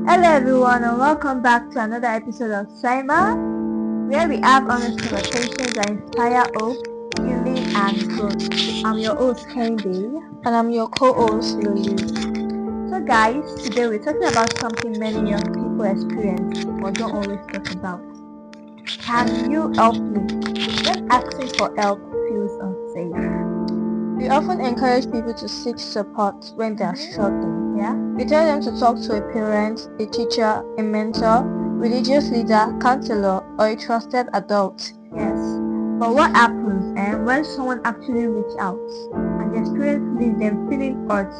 Hello everyone and welcome back to another episode of Saima, where we have honest conversations that inspire hope, healing and growth. I'm your host Candy. And I'm your co-host, Lulu. So guys, today we're talking about something many young people experience but don't always talk about. Can you help me? When asking for help feels unsafe. We often encourage people to seek support when they are struggling. Yeah? We tell them to talk to a parent, a teacher, a mentor, religious leader, counselor, or a trusted adult. Yes. But what happens when someone actually reaches out and the experience leaves them feeling hurt,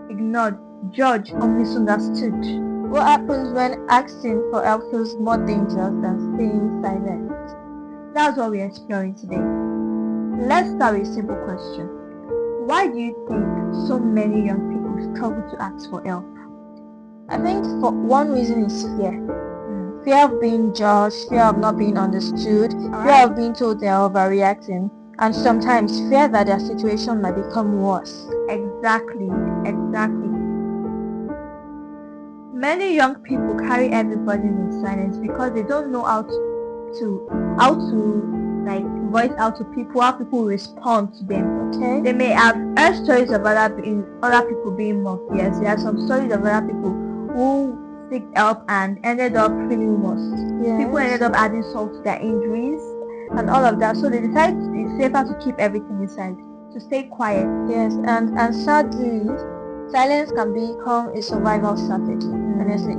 ignored, judged, or misunderstood? What happens when asking for help feels more dangerous than staying silent? That's what we're exploring today. Let's start with a simple question. Why do you think so many young people struggle to ask for help? I think for one reason is fear. Fear of being judged, fear of not being understood, fear of being told they are overreacting, and sometimes fear that their situation might become worse. Exactly. Many young people carry everybody in silence because they don't know how to like voice out to people, how people respond to them. Okay. They may have heard stories of other people being mocked. Yes, there are some stories of other people who seek help and ended up feeling worse. Yes. People ended up adding salt to their injuries and all of that. So they decided it's safer to keep everything inside, to stay quiet. Yes, and sadly, silence can become a survival strategy, honestly.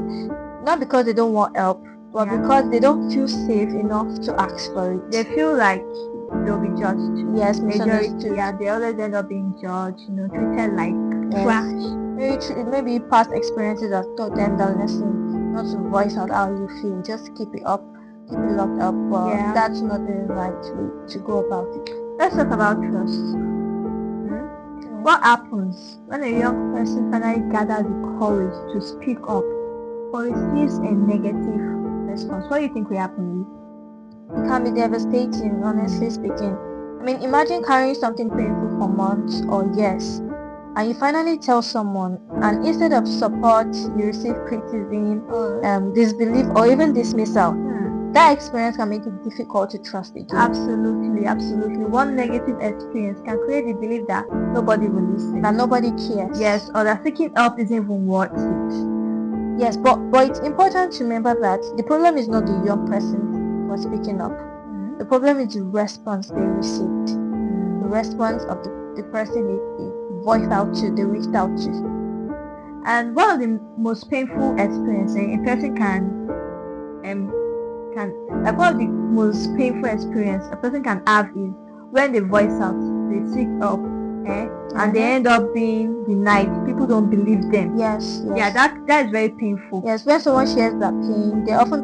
Not because they don't want help, but because they don't feel safe enough to ask for it. They feel like they'll be judged. Yes, Majority, misunderstood. they always end up being judged, treated like trash. Maybe past experiences have taught them that lesson, not to voice out how you feel, just keep it up, keep it locked up, but that's not the right way to go about it. Let's talk about trust. What happens when a young person finally gathers the courage to speak up or receives a negative response? What do you think will happen? It can be devastating, honestly speaking. I mean, imagine carrying something painful for months or years, and you finally tell someone, and instead of support, you receive criticism, disbelief, or even dismissal. That experience can make it difficult to trust again. Absolutely. One negative experience can create the belief that nobody will listen. That nobody cares. Yes, or that seeking help isn't even worth it. Yes, but it's important to remember that the problem is not the young person for speaking up. The problem is the response they received. The response of the person they voiced out to, they reached out to. And one of the most painful experiences a person one of the most painful experience a person can have is when they voice out, they seek help, and they end up being denied. People don't believe them. Yes. Yeah, that is very painful. Yes, when someone shares that pain, they are often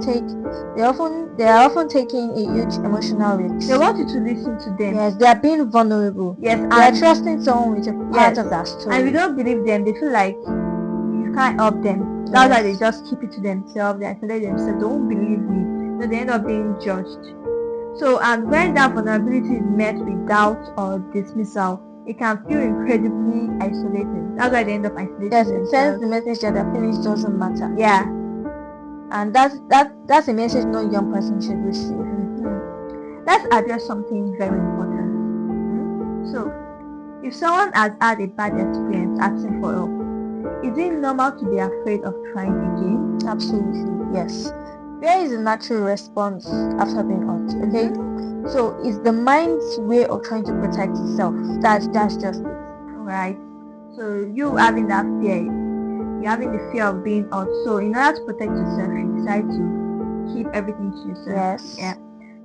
taking a huge emotional risk. They want you to listen to them. Yes, they are being vulnerable. Yes, they are trusting someone with a part of that story. And we don't believe them. They feel like you can't help them. That's why they just keep it to themselves. They isolate themselves. They won't believe me. So they end up being judged. So, and when that vulnerability is met with doubt or dismissal, it can feel incredibly isolated. That's why they end up isolating Yes, themselves. It sends the message that their feelings doesn't matter. Yeah. And that's a message no young person should receive. Let's address something very important. So, if someone has had a bad experience asking for help, is it normal to be afraid of trying again? Absolutely, yes. Fear is a natural response after being hurt, okay? So it's the mind's way of trying to protect itself. That's just it. Right. So you having that fear, you're having the fear of being hurt. So in order to protect yourself, you decide to keep everything to yourself. Yes. Yeah.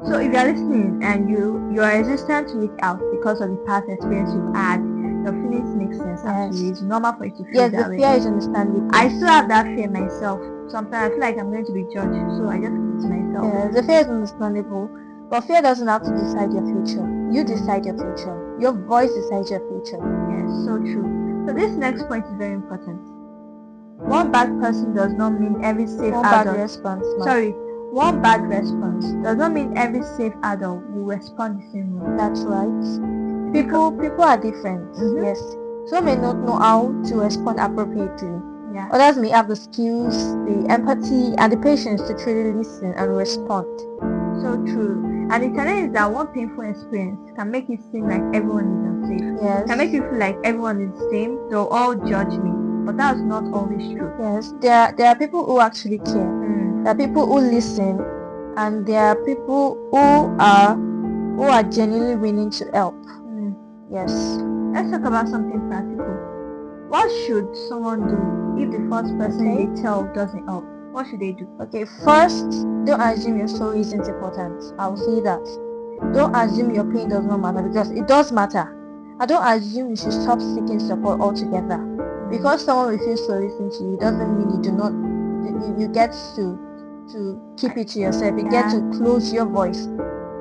So if you're listening and you are resistant to reach out because of the past experience you've had, your feelings make sense. Actually, it's normal for you to feel that way. Yes, the fear is understandable. I still have that fear myself. Sometimes I feel like I'm going to be judged, so I just keep it to myself. Yeah, the fear is understandable, but fear doesn't have to decide your future. You decide your future. Your voice decides your future. Yes, so true. So this next point is very important. One bad person does not mean every safe adult. Bad response. One bad response does not mean every safe adult will respond the same way. That's right. People are different. Yes. Some may not know how to respond appropriately. Yeah. Others may have the skills, the empathy, and the patience to truly listen and respond. So true. And the challenge is that one painful experience can make it seem like everyone is unsafe. Yes. Can make you feel like everyone is the same. They'll all judge me. But that's not always true. Yes. There are people who actually care. There are people who listen, and there are people who are genuinely willing to help. Yes. Let's talk about something practical. What should someone do if the first person Okay. they tell doesn't help? What should they do? Okay, first, don't assume your story isn't important. I will say that. Don't assume your pain does not matter, because it does matter. And don't assume you should stop seeking support altogether. Because someone refuses to listen to you doesn't mean you do not you get to keep it to yourself. You get to close your voice.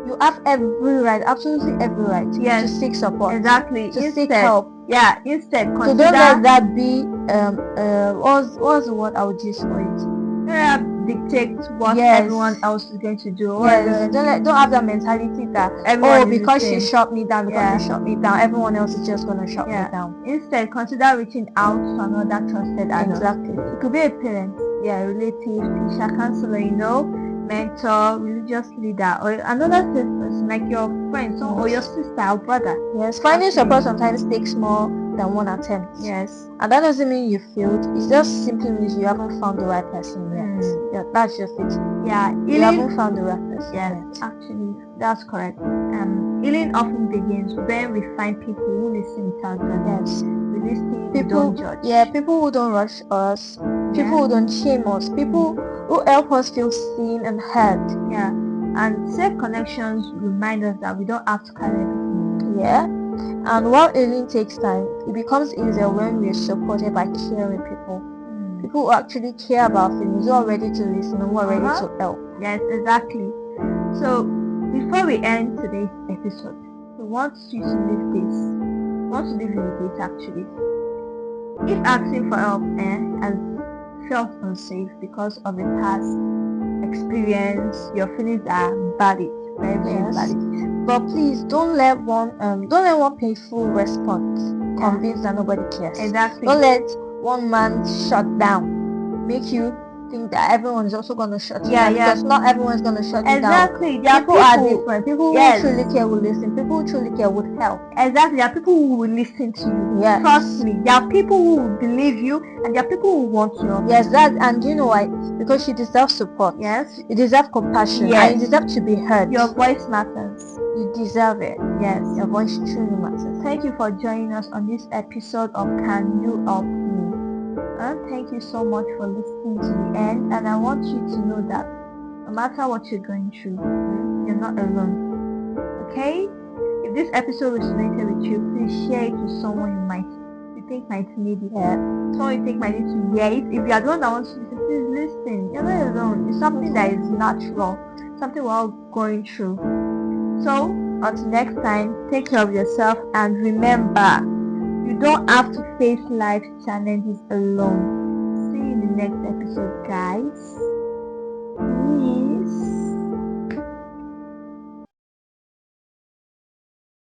You have every right, absolutely every right, to seek support. Exactly. To seek help. Yeah, instead So consider. don't let that be what's the word I would use for it? Dictate what Yes. everyone else is going to do. Yes, don't have that mentality that everyone is because the she same. shut me down, because she shut me down, everyone else is just gonna shut me down. Instead, consider reaching out to another trusted adult. Exactly. It could be a parent, relative, teacher, counselor, mentor, religious leader, or another safe person like your friend, or your sister or brother. Yes, finding support sometimes takes more than one attempt. Yes. And that doesn't mean you failed. It just simply means you haven't found the right person yet. Yeah, that's just it. Yeah, you haven't found the right person yet. Actually, that's correct. Healing often begins when we find people who listen without judgment. Yes. We listen, people we don't judge. Yeah, people who don't rush us, people who don't shame us, people who help us feel seen and heard. Yeah. And safe connections remind us that we don't have to carry everything. Yeah. And while healing takes time, it becomes easier when we are supported by caring people. People who actually care about things, who are ready to listen, and who are ready to help. Yes, exactly. So, before we end today's episode, we want you to leave this. We want to leave you with this actually. If asking for help has felt unsafe because of a past experience, your feelings are valid, very, very valid. But please don't let one painful response convince that nobody cares. Exactly. Don't let one man shut down make you think that everyone is also going to shut you down, because not everyone is going to shut you down. Exactly. People are different. People who truly care will listen. People who truly care would help. Exactly. There are people who will listen to you. Yes. Trust me. There are people who will believe you, and there are people who want to help. Yes, and you know why? Because you deserve support. Yes. You deserve compassion. Yes. And you deserve to be heard. Your voice matters. You deserve it. Yes. Your voice truly matters. Thank you for joining us on this episode of Can You Help Me? And thank you so much for listening to the end. And I want you to know that no matter what you're going through, you're not alone. Okay? If this episode resonated with you, please share it with someone you think might need it. Someone you think might need to hear it. If you are the one that wants to listen, please listen. You're not alone. It's something that is natural. Something we're all going through. So, until next time, take care of yourself, and remember, you don't have to face life challenges alone. See you in the next episode, guys. Peace.